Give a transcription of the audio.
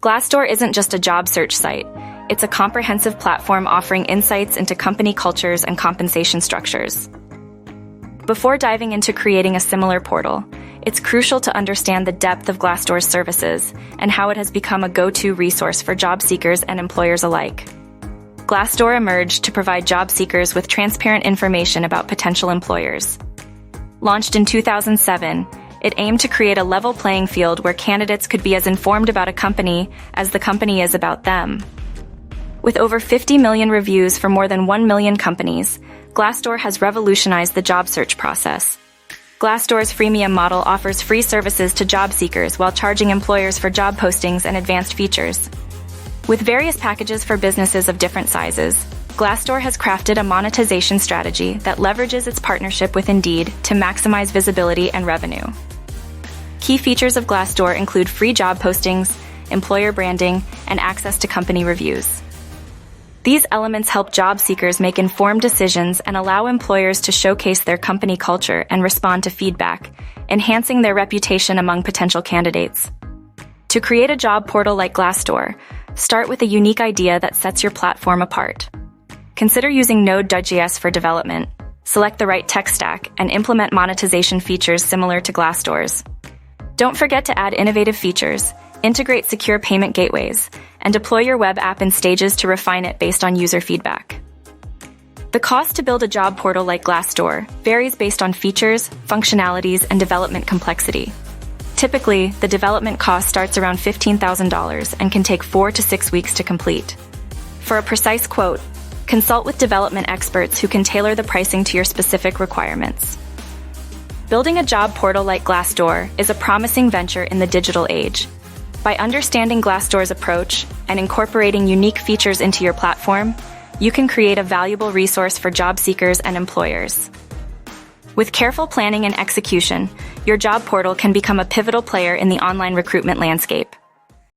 Glassdoor isn't just a job search site. It's a comprehensive platform offering insights into company cultures and compensation structures. Before diving into creating a similar portal, it's crucial to understand the depth of Glassdoor's services and how it has become a go-to resource for job seekers and employers alike. Glassdoor emerged to provide job seekers with transparent information about potential employers. Launched in 2007, it aimed to create a level playing field where candidates could be as informed about a company as the company is about them. With over 50 million reviews for more than 1 million companies, Glassdoor has revolutionized the job search process. Glassdoor's freemium model offers free services to job seekers while charging employers for job postings and advanced features. With various packages for businesses of different sizes, Glassdoor has crafted a monetization strategy that leverages its partnership with Indeed to maximize visibility and revenue. Key features of Glassdoor include free job postings, employer branding, and access to company reviews. These elements help job seekers make informed decisions and allow employers to showcase their company culture and respond to feedback, enhancing their reputation among potential candidates. To create a job portal like Glassdoor, start with a unique idea that sets your platform apart. Consider using Node.js for development, select the right tech stack, and implement monetization features similar to Glassdoor's. Don't forget to add innovative features, integrate secure payment gateways, and deploy your web app in stages to refine it based on user feedback. The cost to build a job portal like Glassdoor varies based on features, functionalities, and development complexity. Typically, the development cost starts around $15,000 and can take 4 to 6 weeks to complete. For a precise quote, consult with development experts who can tailor the pricing to your specific requirements. Building a job portal like Glassdoor is a promising venture in the digital age. By understanding Glassdoor's approach and incorporating unique features into your platform, you can create a valuable resource for job seekers and employers. With careful planning and execution, your job portal can become a pivotal player in the online recruitment landscape.